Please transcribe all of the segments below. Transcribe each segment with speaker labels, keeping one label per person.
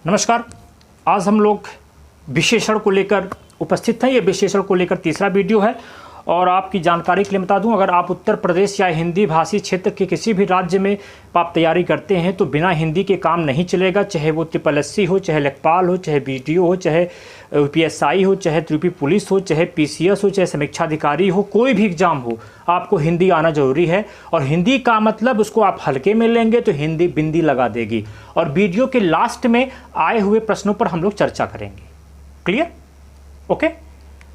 Speaker 1: नमस्कार। आज हम लोग विशेषण को लेकर उपस्थित हैं। ये विशेषण को लेकर तीसरा वीडियो है और आपकी जानकारी के लिए बता दूं, अगर आप उत्तर प्रदेश या हिंदी भाषी क्षेत्र के किसी भी राज्य में आप तैयारी करते हैं तो बिना हिंदी के काम नहीं चलेगा। चाहे वो SSC हो, चाहे लेखपाल हो, चाहे BDO हो, चाहे PSI हो, चाहे त्रिपी पुलिस हो, चाहे PCS हो, चाहे समीक्षा अधिकारी हो, कोई भी एग्ज़ाम हो, आपको हिंदी आना ज़रूरी है। और हिंदी का मतलब उसको आप हल्के में लेंगे तो हिंदी बिंदी लगा देगी। और वीडियो के लास्ट में आए हुए प्रश्नों पर हम लोग चर्चा करेंगे। क्लियर? ओके।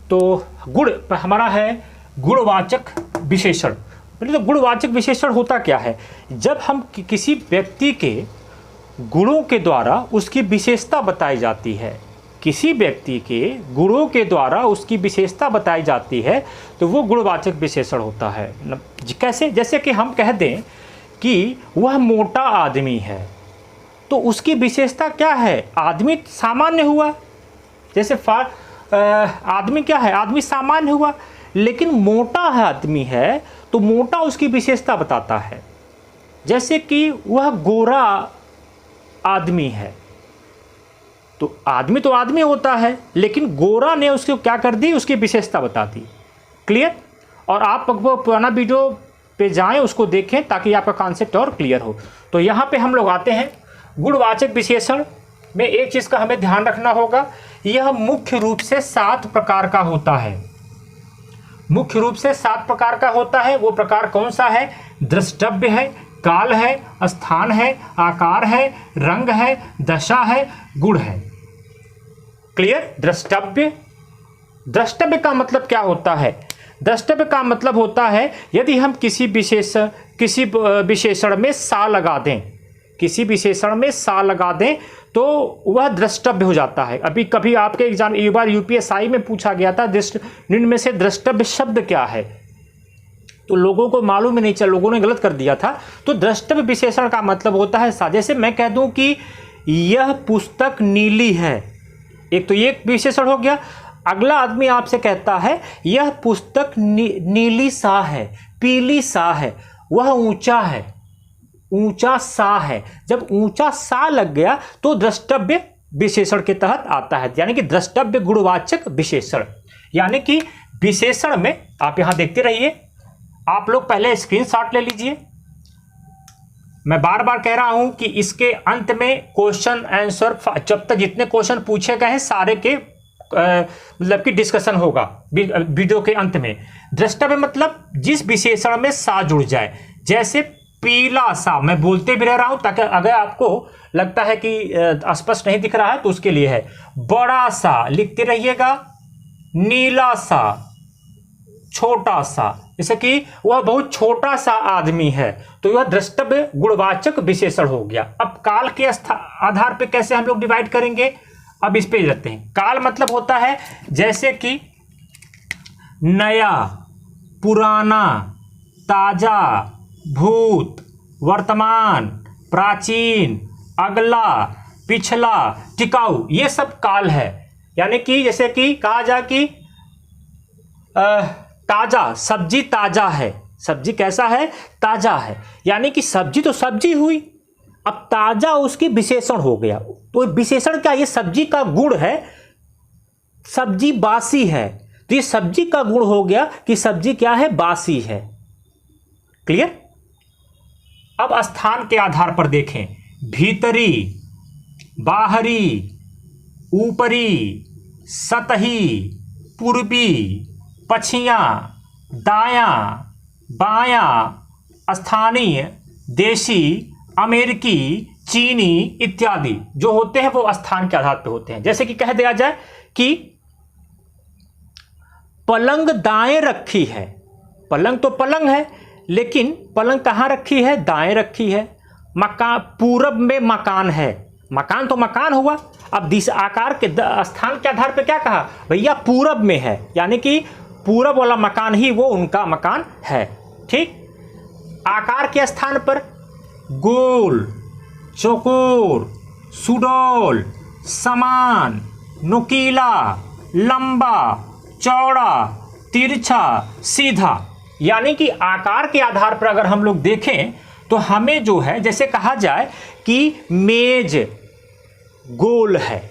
Speaker 1: तो गुण हमारा है गुणवाचक विशेषण। पहले तो गुणवाचक विशेषण होता क्या है? जब हम किसी व्यक्ति के गुणों के द्वारा उसकी विशेषता बताई जाती है, किसी व्यक्ति के गुणों के द्वारा उसकी विशेषता बताई जाती है तो वो गुणवाचक विशेषण होता है। कैसे? जैसे कि हम कह दें कि वह मोटा आदमी है तो उसकी विशेषता क्या है? आदमी सामान्य हुआ। जैसे आदमी क्या है? आदमी सामान्य हुआ, लेकिन मोटा है आदमी है तो मोटा उसकी विशेषता बताता है। जैसे कि वह गोरा आदमी है तो आदमी होता है, लेकिन गोरा ने उसको क्या कर दी? उसकी विशेषता बता दी। क्लियर? और आप पुराना वीडियो पे जाएं, उसको देखें ताकि आपका कॉन्सेप्ट और क्लियर हो। तो यहाँ पे हम लोग आते हैं गुणवाचक विशेषण में। एक चीज़ का हमें ध्यान रखना होगा, यह मुख्य रूप से 7 प्रकार का होता है। मुख्य रूप से 7 प्रकार का होता है। वो प्रकार कौन सा है? द्रष्टव्य है, काल है, स्थान है, आकार है, रंग है, दशा है, गुण है। क्लियर? द्रष्टव्य का मतलब क्या होता है? द्रष्टव्य का मतलब होता है यदि हम किसी विशेषण में सा लगा दें, किसी विशेषण में सा लगा दें तो वह द्रष्टव्य हो जाता है। अभी कभी आपके एग्जाम एक बार UPSI में पूछा गया था निम्न में से द्रष्टव्य शब्द क्या है, तो लोगों को मालूम ही नहीं चला, लोगों ने गलत कर दिया था। तो द्रष्टव्य विशेषण का मतलब होता है सा। जैसे मैं कह दूं कि यह पुस्तक नीली है, एक तो ये विशेषण हो गया। अगला आदमी आपसे कहता है यह पुस्तक नीली सा है, पीली सा है, वह ऊंचा है, ऊंचा सा है। जब ऊंचा सा लग गया तो द्रष्टव्य विशेषण के तहत आता है, यानी कि द्रष्टव्य गुणवाचक विशेषण। यानी कि विशेषण में आप यहां देखते रहिए, आप लोग पहले स्क्रीनशॉट ले लीजिए। मैं बार बार कह रहा हूं कि इसके अंत में क्वेश्चन आंसर, जब तक जितने क्वेश्चन पूछे गए हैं सारे के मतलब कि डिस्कशन होगा वीडियो के अंत में। द्रष्टव्य मतलब जिस विशेषण में सा जुड़ जाए। जैसे पीला सा, मैं बोलते भी रह रहा हूं ताकि अगर आपको लगता है कि स्पष्ट नहीं दिख रहा है तो उसके लिए है। बड़ा सा लिखते रहिएगा, नीला सा, छोटा सा, जैसे कि वह बहुत छोटा सा आदमी है तो यह द्रष्टव्य गुणवाचक विशेषण हो गया। अब काल के आधार पे कैसे हम लोग डिवाइड करेंगे, अब इस पे जाते हैं। काल मतलब होता है जैसे कि नया, पुराना, ताजा, भूत, वर्तमान, प्राचीन, अगला, पिछला, टिकाऊ, ये सब काल है। यानी कि जैसे कि कहा जाए कि ताजा, सब्जी ताजा है, सब्जी कैसा है? ताजा है। यानी कि सब्जी तो सब्जी हुई, अब ताजा उसकी विशेषण हो गया। तो विशेषण क्या? ये सब्जी का गुण है। सब्जी बासी है तो ये सब्जी का गुण हो गया कि सब्जी क्या है? बासी है। क्लियर? अब स्थान के आधार पर देखें, भीतरी, बाहरी, ऊपरी, सतही, पूर्वी, पछिया, दाया, बाया, स्थानीय, देशी, अमेरिकी, चीनी इत्यादि जो होते हैं वो स्थान के आधार पर होते हैं। जैसे कि कह दिया जाए कि पलंग दाएं रखी है, पलंग तो पलंग है लेकिन पलंग कहाँ रखी है? दाएं रखी है। मकान, पूरब में मकान है, मकान तो मकान हुआ। अब दिशा आकार के स्थान के आधार पे क्या कहा? भैया पूरब में है, यानी कि पूरब वाला मकान ही वो उनका मकान है। ठीक? आकार के स्थान पर गोल, चौकोर, सुडौल, समान, नुकीला, लंबा, चौड़ा, तिरछा, सीधा। यानी कि आकार के आधार पर अगर हम लोग देखें तो हमें जो है, जैसे कहा जाए कि मेज गोल है,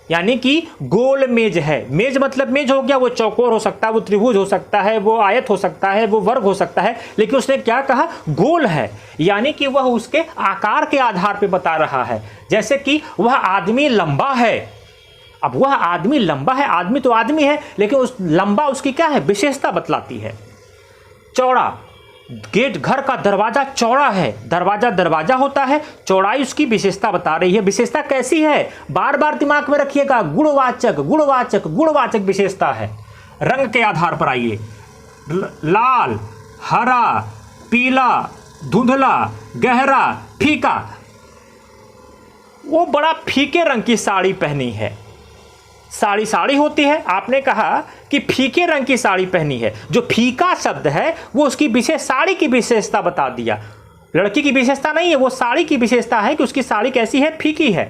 Speaker 1: यानी कि गोल मेज है। मेज मतलब मेज हो गया, वो चौकोर हो सकता है, वो त्रिभुज हो सकता है, वो आयत हो सकता है, वो वर्ग हो सकता है, लेकिन उसने क्या कहा, गोल है, यानी कि वह उसके आकार के आधार पर बता रहा है। जैसे कि वह आदमी लंबा है, अब वह आदमी लंबा है, आदमी तो आदमी है, लेकिन उस लंबा उसकी क्या है, विशेषता बतलाती है। चौड़ा, गेट घर का दरवाजा चौड़ा है, दरवाजा दरवाजा होता है, चौड़ाई उसकी विशेषता बता रही है। विशेषता कैसी है, बार बार दिमाग में रखिएगा, गुणवाचक गुणवाचक गुणवाचक विशेषता है। रंग के आधार पर आइए, लाल, हरा, पीला, धुंधला, गहरा, फीका। वो बड़ा फीके रंग की साड़ी पहनी है। साड़ी साड़ी होती है, आपने कहा कि फीके रंग की साड़ी पहनी है। जो फीका शब्द है वो उसकी विशेष साड़ी की विशेषता बता दिया। लड़की की विशेषता नहीं है, वो साड़ी की विशेषता है कि उसकी साड़ी कैसी है, फीकी है।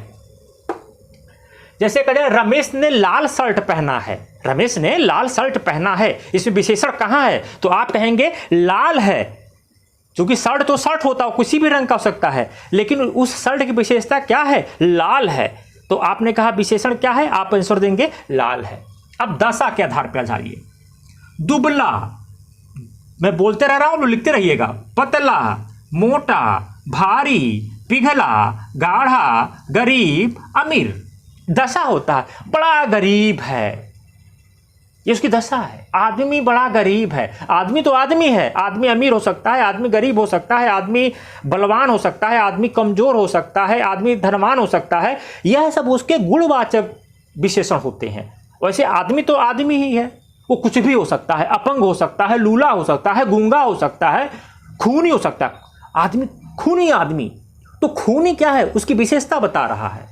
Speaker 1: जैसे कहें रमेश ने लाल शर्ट पहना है, रमेश ने लाल शर्ट पहना है, इसमें विशेषण कहाँ है, तो आप कहेंगे लाल है, क्योंकि शर्ट तो शर्ट होता है, किसी भी रंग का हो सकता है, लेकिन उस शर्ट की विशेषता क्या है, लाल है। तो आपने कहा विशेषण क्या है, आप आंसर देंगे लाल है। अब दशा के आधार पर जाइए, दुबला, मैं बोलते रह रहा हूं, लिखते रहिएगा, पतला, मोटा, भारी, पिघला, गाढ़ा, गरीब, अमीर। दशा होता है, बड़ा गरीब है, ये उसकी दशा है। आदमी बड़ा गरीब है, आदमी तो आदमी है, आदमी अमीर हो सकता है, आदमी गरीब हो सकता है, आदमी बलवान हो सकता है, आदमी कमजोर हो सकता है, आदमी धनवान हो सकता है। यह सब उसके गुणवाचक विशेषण होते हैं। वैसे आदमी तो आदमी ही है, वो कुछ भी हो सकता है, अपंग हो सकता है, लूला हो सकता है, गूंगा हो सकता है, खूनी हो सकता है। आदमी खूनी, आदमी तो खूनी क्या है, उसकी विशेषता बता रहा है।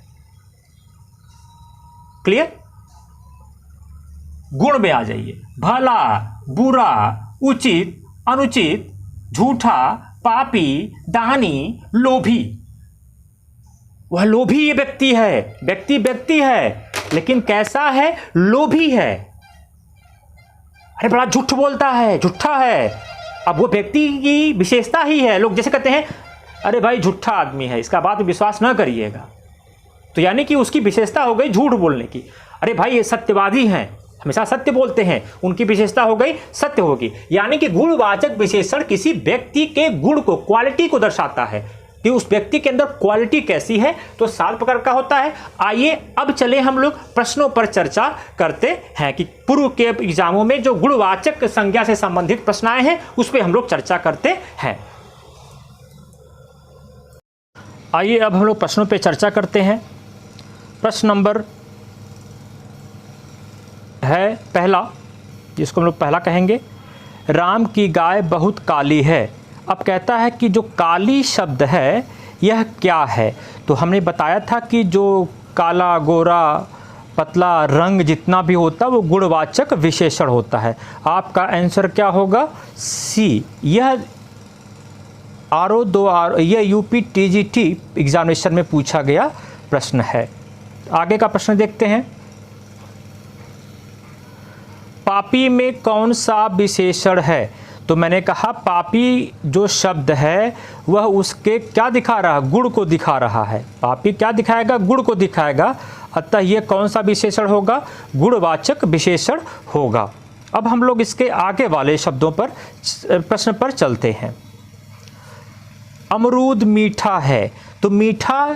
Speaker 1: क्लियर? गुण में आ जाइए, भला, बुरा, उचित, अनुचित, झूठा, पापी, दानी, लोभी। वह लोभी ये व्यक्ति है, व्यक्ति है, लेकिन कैसा है, लोभी है। अरे बड़ा झूठ बोलता है, झूठा है। अब वो व्यक्ति की विशेषता ही है। लोग जैसे कहते हैं, अरे भाई झूठा आदमी है, इसका बात विश्वास न करिएगा, तो यानी कि उसकी विशेषता हो गई झूठ बोलने की। अरे भाई ये सत्यवादी हैं, हमेशा सत्य बोलते हैं, उनकी विशेषता हो गई सत्य होगी। यानी कि गुणवाचक विशेषण किसी व्यक्ति के गुण को, क्वालिटी को दर्शाता है कि उस व्यक्ति के अंदर क्वालिटी कैसी है। तो 7 प्रकार का होता है। आइए अब चले हम लोग प्रश्नों पर चर्चा करते हैं कि पूर्व के एग्जामों में जो गुणवाचक संज्ञा से संबंधित प्रश्न आए हैं उस पर हम लोग चर्चा करते हैं। आइए अब हम लोग प्रश्नों पर चर्चा करते हैं। प्रश्न नंबर है पहला, जिसको हम लोग पहला कहेंगे, राम की गाय बहुत काली है। अब कहता है कि जो काली शब्द है यह क्या है। तो हमने बताया था कि जो काला, गोरा, पतला रंग जितना भी होता है वो गुणवाचक विशेषण होता है। आपका आंसर क्या होगा, सी। यह यह यूपी टीजीटी एग्जामिनेशन में पूछा गया प्रश्न है। आगे का प्रश्न देखते हैं। पापी में कौन सा विशेषण है। तो मैंने कहा पापी जो शब्द है वह उसके क्या दिखा रहा है, गुण को दिखा रहा है। पापी क्या दिखाएगा, गुण को दिखाएगा। अतः यह कौन सा विशेषण होगा, गुणवाचक विशेषण होगा। अब हम लोग इसके आगे वाले शब्दों पर, प्रश्न पर चलते हैं। अमरूद मीठा है। तो मीठा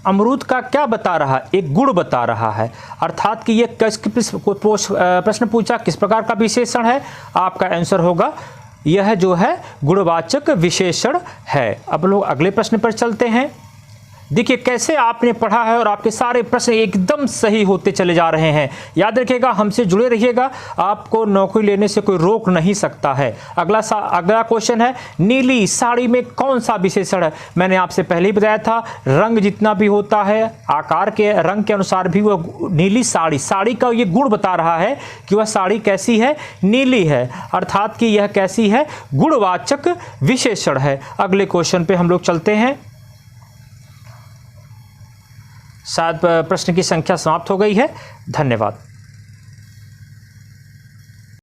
Speaker 1: अमरूद का क्या बता रहा है, एक गुण बता रहा है। अर्थात कि ये प्रश्न पूछा किस प्रकार का विशेषण है। आपका आंसर होगा यह जो है गुणवाचक विशेषण है। अब लोग अगले प्रश्न पर चलते हैं। देखिए कैसे आपने पढ़ा है और आपके सारे प्रश्न एकदम सही होते चले जा रहे हैं। याद रखिएगा, हमसे जुड़े रहिएगा, आपको नौकरी लेने से कोई रोक नहीं सकता है। अगला क्वेश्चन है, नीली साड़ी में कौन सा विशेषण है। मैंने आपसे पहले ही बताया था, रंग जितना भी होता है आकार के रंग के अनुसार भी वह नीली साड़ी का ये गुण बता रहा है कि वह साड़ी कैसी है, नीली है। अर्थात कि यह कैसी है, गुणवाचक विशेषण है। अगले क्वेश्चन पे हम लोग चलते हैं। शायद प्रश्न की संख्या समाप्त हो गई है। धन्यवाद।